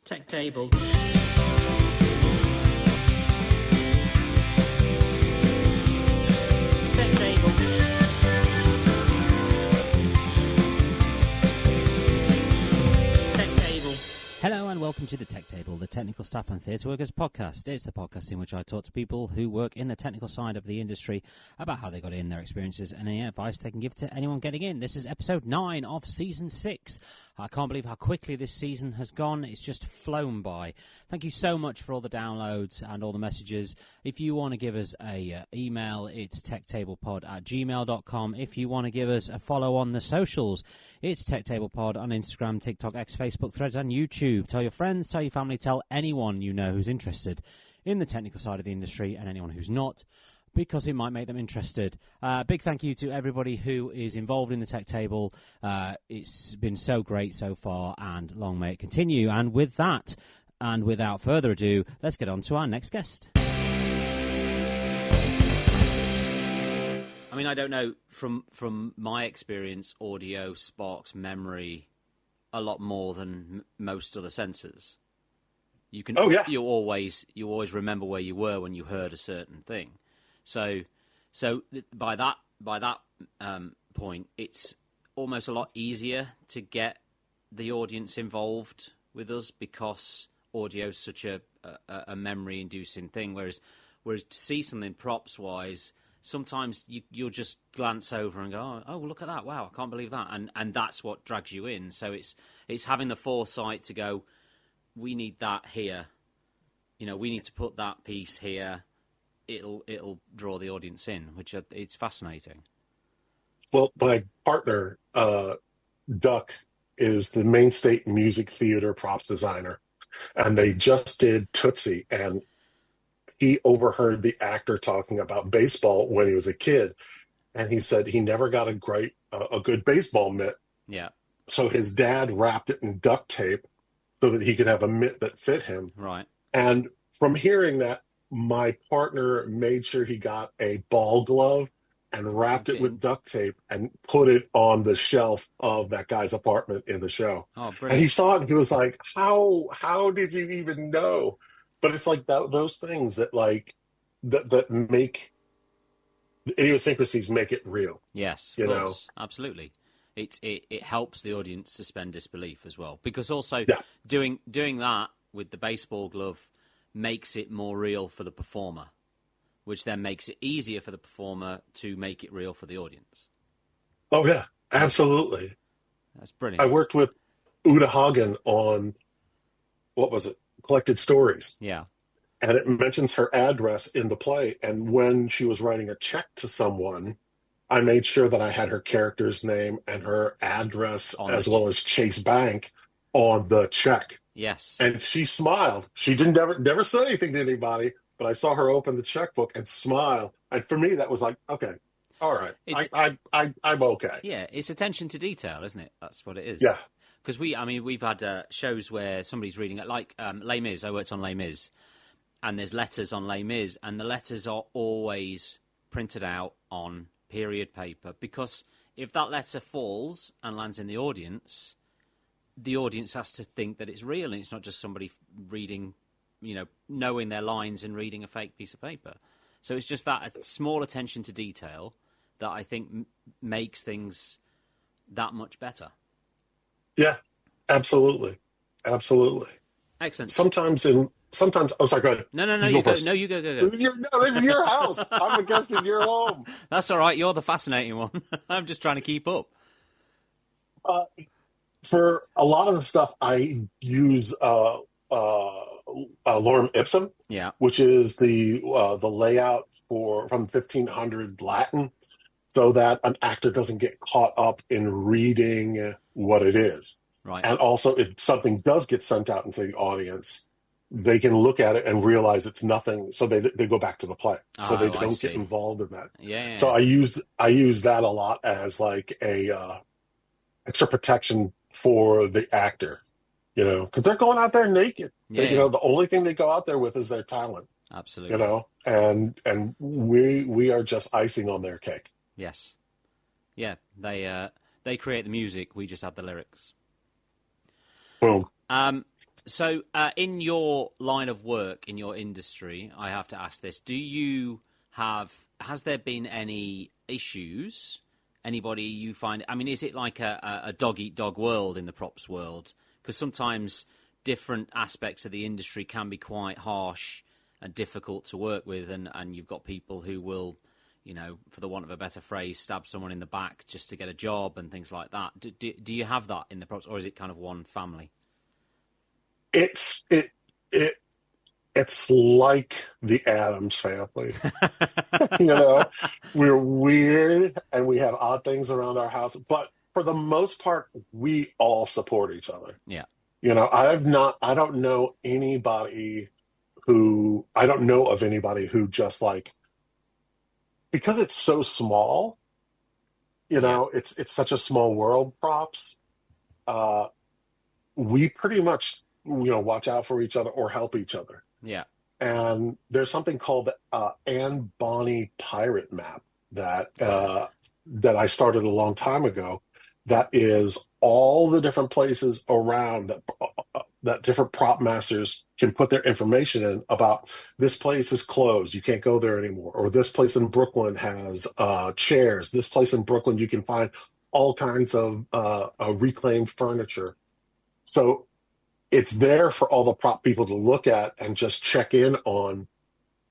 Tech table. Tech table. Tech table. Hello and welcome to the Tech Table, the Technical Staff and Theatre Workers podcast. It's the podcast in which I talk to people who work in the technical side of the industry about how they got in, their experiences, and any advice they can give to anyone getting in. This is episode 9 of season 6. I can't believe how quickly this season has gone. It's just flown by. Thank you so much for all the downloads and all the messages. If you want to give us a email, it's techtablepod@gmail.com. If you want to give us a follow on the socials, it's techtablepod on Instagram, TikTok, X, Facebook, Threads, and YouTube. Tell your friends, tell your family, tell anyone you know who's interested in the technical side of the industry and anyone who's not, because it might make them interested. Big thank you to everybody who is involved in the Tech Table. It's been so great so far, and long may it continue. And with that, and without further ado, let's get on to our next guest. I mean, I don't know, from my experience, audio sparks memory a lot more than most other senses. You can, you always remember where you were when you heard a certain thing. So by that point, it's almost a lot easier to get the audience involved with us because audio is such a memory-inducing thing. Whereas to see something props-wise, sometimes you'll just glance over and go, oh, look at that! Wow, I can't believe that, and that's what drags you in. So it's having the foresight to go, we need that here. You know, we need to put that piece here. It'll draw the audience in, which it's fascinating. Well, my partner, Duck, is the Main State Music Theater props designer, and they just did Tootsie, and he overheard the actor talking about baseball when he was a kid, and he said he never got a good baseball mitt. Yeah. So his dad wrapped it in duct tape so that he could have a mitt that fit him. Right. And from hearing that, my partner made sure he got a ball glove and wrapped it with duct tape and put it on the shelf of that guy's apartment in the show. Oh, brilliant. And he saw it and he was like, how did you even know? But it's like those things that that make the idiosyncrasies make it real. Yes, you know, absolutely. It helps the audience suspend disbelief as well, because also doing that with the baseball glove makes it more real for the performer, which then makes it easier for the performer to make it real for the audience. Oh yeah, absolutely. That's brilliant. I worked with Uta Hagen on, what was it? Collected Stories. Yeah. And it mentions her address in the play. And when she was writing a check to someone, I made sure that I had her character's name and her address as well as Chase Bank on the check. Yes. And she smiled. She didn't never said anything to anybody, but I saw her open the checkbook and smile. And for me, that was like, okay, all right, I'm okay. Yeah, it's attention to detail, isn't it? That's what it is. Yeah. Because we've had shows where somebody's reading it, like Les Mis. I worked on Les Mis, and there's letters on Les Mis, and the letters are always printed out on period paper, because if that letter falls and lands in the audience has to think that it's real, and it's not just somebody reading, knowing their lines and reading a fake piece of paper. So it's just that small attention to detail that I think makes things that much better. Yeah, absolutely. Excellent. Sometimes, oh, sorry, go ahead. No, you go. No, you go. No, this is your house. I'm a guest in your home. That's all right. You're the fascinating one. I'm just trying to keep up. For a lot of the stuff, I use lorem ipsum, which is the layout from 1500 Latin, so that an actor doesn't get caught up in reading what it is. Right. And also, if something does get sent out into the audience, they can look at it and realize it's nothing, so they go back to the play. So they don't get involved in that. Yeah. So I use that a lot as like a extra protection for the actor, because they're going out there naked. Yeah. The only thing they go out there with is their talent. Absolutely. And we are just icing on their cake. Yes. Yeah. They create the music. We just add the lyrics. Boom. So, in your line of work, in your industry, I have to ask this: has there been any issues? Anybody you find? I mean, is it like a dog eat dog world in the props world? Because sometimes different aspects of the industry can be quite harsh and difficult to work with, and you've got people who will, for the want of a better phrase, stab someone in the back just to get a job and things like that. Do you have that in the props, or is it kind of one family? It's it it it's like the Addams family. You know, we're weird and we have odd things around our house, but for the most part, we all support each other. Yeah, I don't know anybody I don't know of anybody who just like, because it's so small, yeah, it's such a small world, props. Uh, we pretty much, watch out for each other or help each other. yeah. And there's something called Anne Bonny Pirate Map that Right. that I started a long time ago. That is all the different places around that different prop masters can put their information in about this place is closed, you can't go there anymore, or this place in Brooklyn has chairs. This place in Brooklyn you can find all kinds of reclaimed furniture. So it's there for all the prop people to look at and just check in on,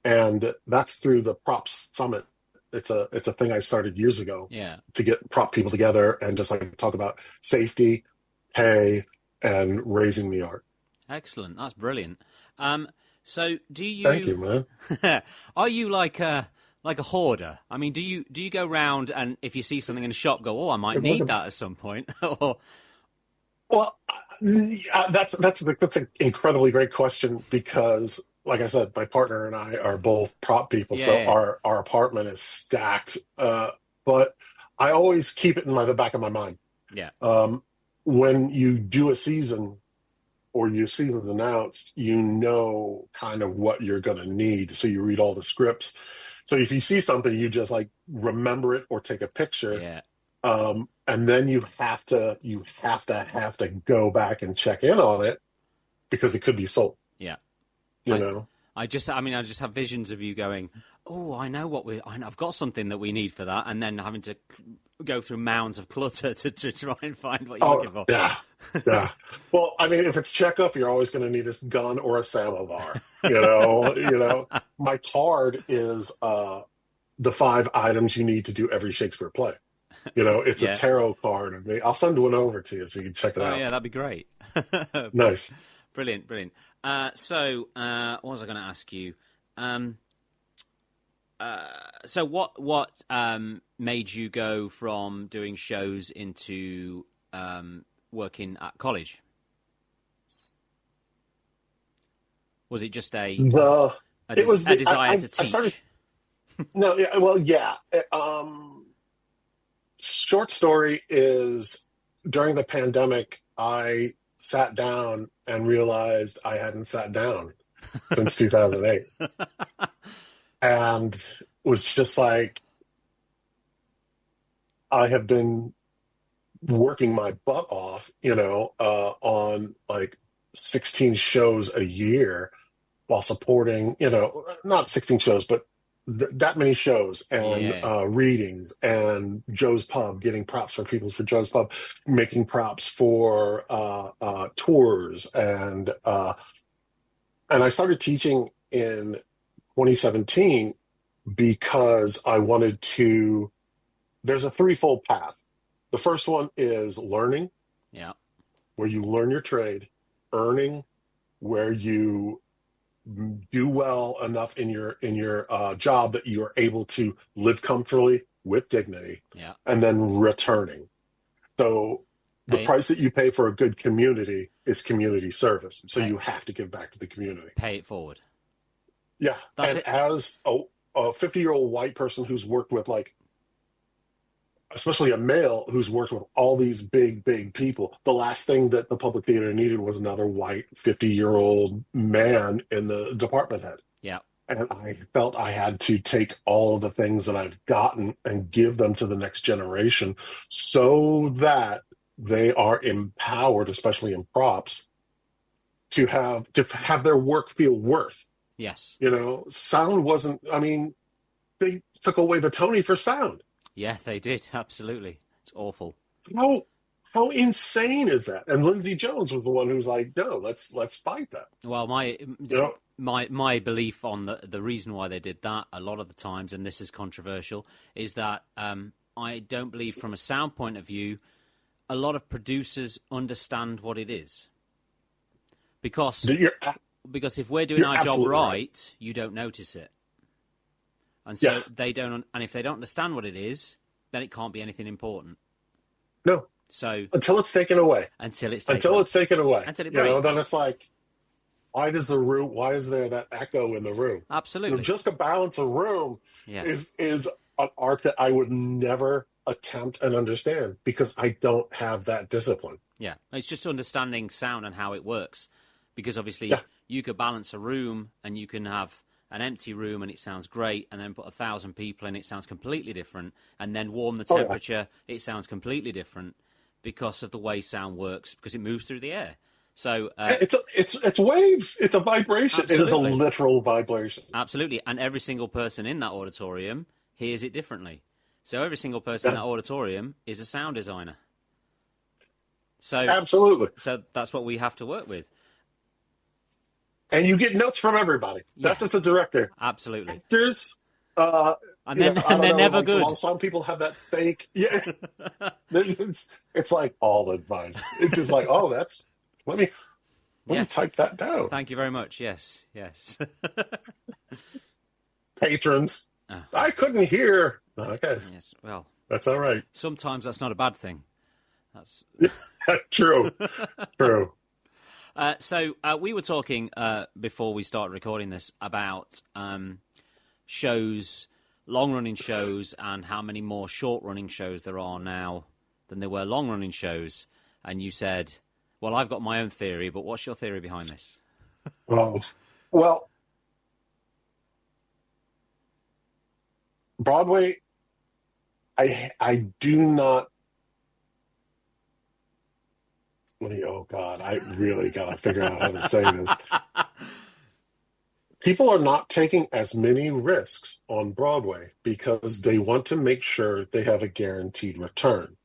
and that's through the Props Summit. It's a thing I started years ago Yeah. to get prop people together and just like talk about safety, pay, and raising the art. Excellent. That's brilliant. So do Thank you you, man. are you like a hoarder? I mean, do you go round and if you see something in a shop, go, oh, I might need that at some point, or Well, that's an incredibly great question because, like I said, my partner and I are both prop people, yeah, so yeah, our apartment is stacked. But I always keep it in the back of my mind. yeah, Um, when you do a season or your season's announced, you know kind of what you're going to need. So you read all the scripts. So if you see something, you just like remember it or take a picture, yeah. and then you have to go back and check in on it because it could be sold. Yeah. You I, know. I just have visions of you going, oh, I've got something that we need for that, and then having to go through mounds of clutter to try and find what you're Oh looking for. yeah, yeah. Well, I mean, if it's Chekhov, you're always going to need a gun or a samovar. My card is the 5 items you need to do every Shakespeare play. It's a Yeah. tarot card, and I'll send one over to you so you can check it Oh, out. yeah, that'd be great. Nice. Brilliant, brilliant. What was I going to ask you? So what made you go from doing shows into working at college? Was it just The it was a the desire to I started. teach? No, yeah, well, yeah. Short story is during the pandemic, I sat down and realized I hadn't sat down since 2008, and was just like, I have been working my butt off, on like 16 shows a year while supporting, not 16 shows, but that many shows and Yeah, readings and Joe's Pub, getting props for people for Joe's Pub, making props for tours. And I started teaching in 2017 because I wanted to, there's a threefold path. The first one is learning, yeah, where you learn your trade; earning, where you do well enough in your job that you are able to live comfortably with dignity; yeah. and then returning. So the Pay price that you pay for a good community is community service. So pay you have to give back to the community. pay it forward. Yeah. That's And it. as a 50-year-old white person who's worked with, like, especially a male who's worked with all these big, big people, the last thing that the public theater needed was another white 50-year-old man in the department head. Yeah, And I felt I had to take all of the things that I've gotten and give them to the next generation so that they are empowered, especially in props, to have their work feel worth. Yes. Sound wasn't. I mean, they took away the Tony for sound. Yeah, they did. Absolutely. It's awful. How insane is that? And Lindsey Jones was the one who was like, "No, let's fight that." Well, my belief on the reason why they did that a lot of the times, and this is controversial, is that I don't believe from a sound point of view, a lot of producers understand what it is. Because if we're doing our job right, you don't notice it. And so they don't, and if they don't understand what it is, then it can't be anything important. No. So until it's taken away. Until it breaks. Then it's like, why is there that echo in the room? Absolutely. Just to balance a room is an art that I would never attempt and understand because I don't have that discipline. Yeah. It's just understanding sound and how it works. Because obviously you could balance a room and you can have an empty room and it sounds great, and then put 1,000 people in, it sounds completely different, and then warm the temperature, it sounds completely different because of the way sound works, because it moves through the air. So it's waves. It's a vibration. Absolutely. It is a literal vibration. Absolutely. And every single person in that auditorium hears it differently. So every single person in that auditorium is a sound designer. So absolutely. So that's what we have to work with. And you get notes from everybody, not just the director. Absolutely. Actors, and they're never good. Some people have that fake. Yeah, it's like all advice. It's just like, oh, let me type that down. Thank you very much. Yes. Patrons, I couldn't hear. Okay. Yes. Well, that's all right. Sometimes that's not a bad thing. That's true. True. So we were talking before we started recording this about shows, long-running shows, and how many more short-running shows there are now than there were long-running shows. And you said, well, I've got my own theory, but what's your theory behind this? Well, Broadway, I do not. Oh God, I really got to figure out how to say this. People are not taking as many risks on Broadway because they want to make sure they have a guaranteed return.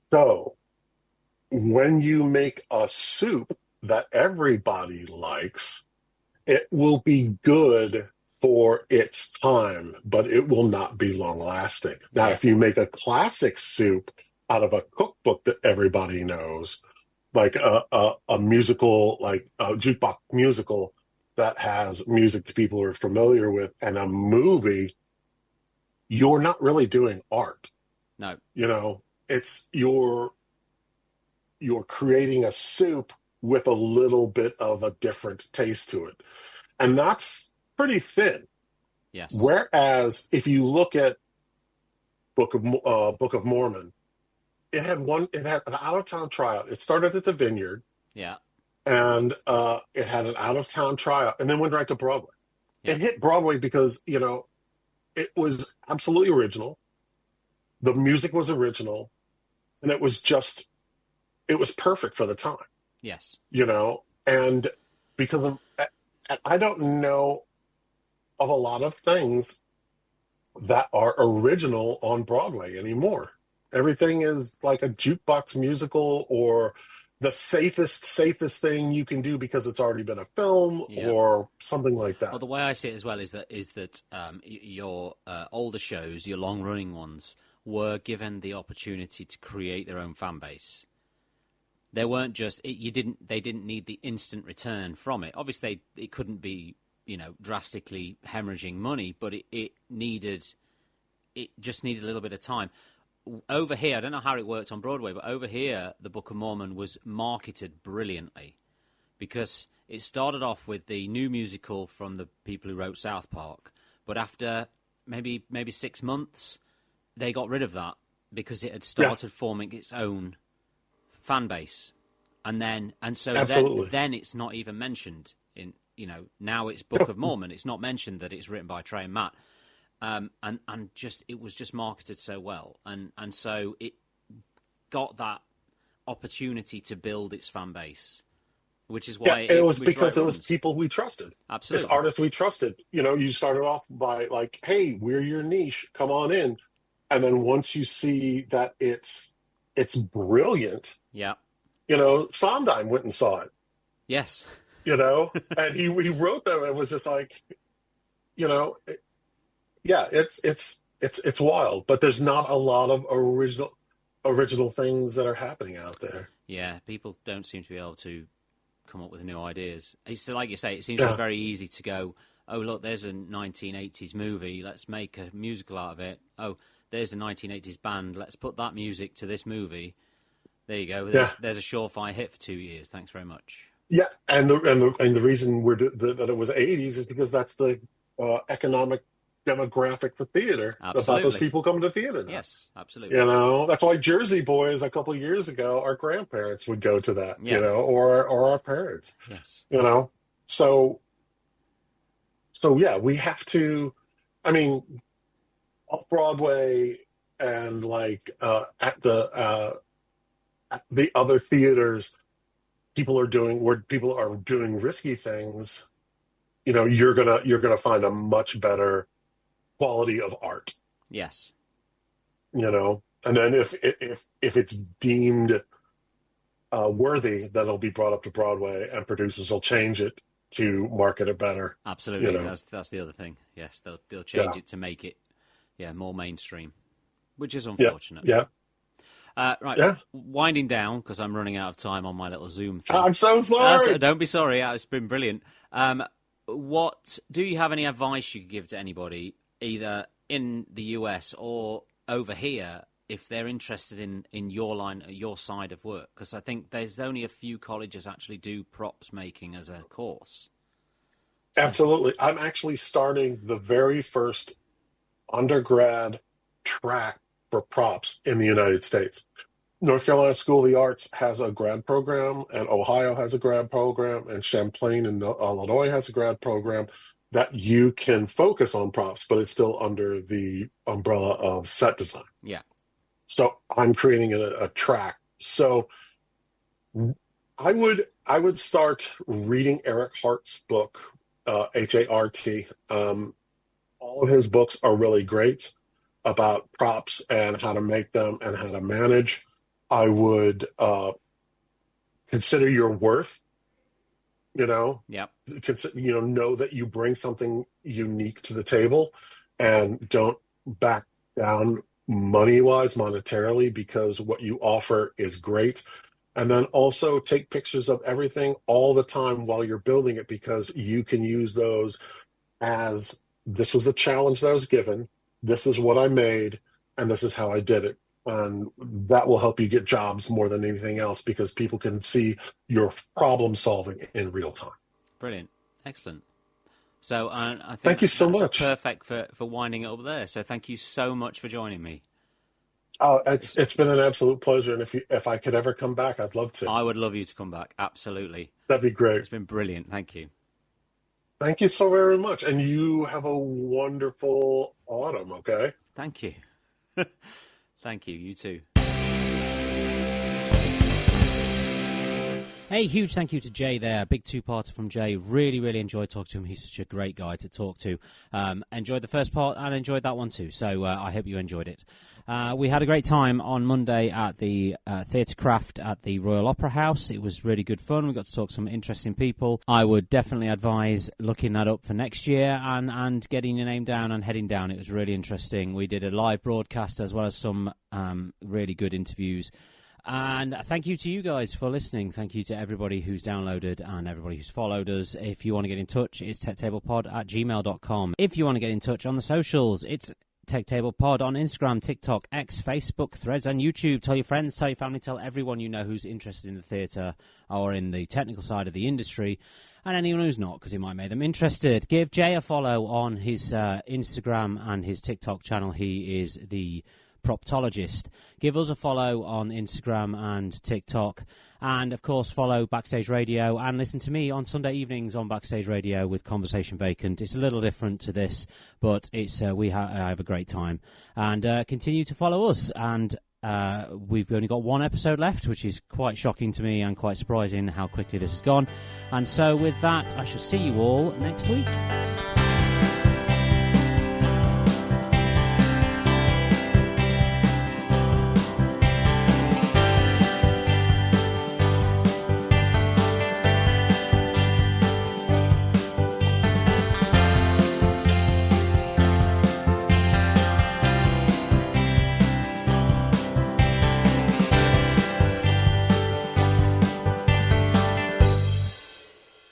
So when you make a soup that everybody likes, it will be good for its time, but it will not be long lasting. Now, if you make a classic soup out of a cookbook that everybody knows, like a musical, like a jukebox musical that has music that people are familiar with, and a movie, you're not really doing art. No. It's you're creating a soup with a little bit of a different taste to it. And that's pretty thin. Yes. Whereas if you look at Book of Mormon, it had an out-of-town tryout. It started at the Vineyard. Yeah. And it had an out-of-town tryout and then went right to Broadway. Yeah. It hit Broadway because, it was absolutely original. The music was original. And it was perfect for the time. Yes. And because of, I don't know of a lot of things that are original on Broadway anymore. Everything is like a jukebox musical or the safest thing you can do because it's already been a film or something like that. Well, the way I see it as well is that your older shows, your long-running ones, were given the opportunity to create their own fan base. They weren't just they didn't need the instant return from it. Obviously, it couldn't be drastically hemorrhaging money, but it just needed a little bit of time. Over here, I don't know how it worked on Broadway, but over here, the Book of Mormon was marketed brilliantly because it started off with the new musical from the people who wrote South Park, but after maybe 6 months, they got rid of that because it had started forming its own fan base, and so then it's not even mentioned in now it's Book of Mormon. It's not mentioned that it's written by Trey and Matt. And it was just marketed so well, and so it got that opportunity to build its fan base which is why it was which is why because it was runs. people we trusted. It's Absolutely. artists we trusted. You started off by like, hey, we're your niche, come on in. And then once you see that it's brilliant, Yeah. Sondheim went and saw it, Yes. and he wrote them. It was just like, you know, yeah, it's wild, but there's not a lot of original things that are happening out there. Yeah, people don't seem to be able to come up with new ideas. It's like you say, it seems to be Yeah, very easy to go, oh, look, there's a 1980s movie, let's make a musical out of it. Oh, there's a 1980s band, let's put that music to this movie. There you go. yeah, There's a surefire hit for 2 years. Thanks very much. yeah. And the reason that it was '80s is because that's the economic demographic for theater. About those Absolutely. people coming to theater now. Yes, absolutely. That's why Jersey Boys a couple of years ago, our grandparents would go to that, Yeah. or our parents, Yes. So yeah, we have to. I mean, off Broadway and like at the other theaters, where people are doing risky things. You're gonna find a much better quality of art. Yes. And then if it's deemed worthy, then it'll be brought up to Broadway, and producers will change it to market it better. Absolutely. That's the other thing. Yes, they'll change Yeah, it to make it more mainstream, which is yeah, unfortunate. yeah, Right, yeah. winding down because I'm running out of time on my little Zoom thing. I'm so sorry. Don't be sorry. It's been brilliant. What do you have any advice you could give to anybody, either in the US or over here, if they're interested in your side of work? Because I think there's only a few colleges actually do props making as a course. So, Absolutely. I'm actually starting the very first undergrad track for props in the United States. North Carolina School of the Arts has a grad program, and Ohio has a grad program, and Champlain in Illinois has a grad program that you can focus on props, but it's still under the umbrella of set design. yeah, So I'm creating a track. So I would start reading Eric Hart's book, Hart. All of his books are really great about props and how to make them and how to manage. I would consider your worth. You know, yeah, know that you bring something unique to the table, and don't back down money-wise, monetarily, because what you offer is great. And then also take pictures of everything all the time while you're building it, because you can use those as, this was the challenge that I was given, this is what I made, and this is how I did it. And that will help you get jobs more than anything else, because people can see your problem solving in real time. brilliant, excellent. So I think Thank you so that's much. perfect for winding it up there. So thank you so much for joining me. Oh, it's been an absolute pleasure, and if I could ever come back, I'd love to. I would love you to come back. Absolutely, That'd be great. it's been brilliant. Thank you. Thank you so very much, and you have a wonderful autumn. Okay. Thank you. Thank you. You too. Hey, huge thank you to Jay there. Big two-parter from Jay. Really, really enjoyed talking to him. He's such a great guy to talk to. Enjoyed the first part and enjoyed that one too. So I hope you enjoyed it. We had a great time on Monday at the Theatre Craft at the Royal Opera House. It was really good fun. We got to talk to some interesting people. I would definitely advise looking that up for next year and getting your name down and heading down. It was really interesting. We did a live broadcast as well as some really good interviews. And thank you to you guys for listening. Thank you to everybody who's downloaded and everybody who's followed us. If you want to get in touch, it's techtablepod@gmail.com. If you want to get in touch on the socials, it's techtablepod on Instagram, TikTok, X, Facebook, Threads, and YouTube. Tell your friends, tell your family, tell everyone you know who's interested in the theatre or in the technical side of the industry, and anyone who's not, because it might make them interested. Give Jay a follow on his Instagram and his TikTok channel. He is the Proptologist. Give us a follow on Instagram and TikTok, and of course follow Backstage Radio and listen to me on Sunday evenings on Backstage Radio with Conversation Vacant. It's a little different to this, but it's I have a great time. And continue to follow us, and We've only got one episode left, which is quite shocking to me and quite surprising how quickly this has gone. And so with that, I shall see you all next week.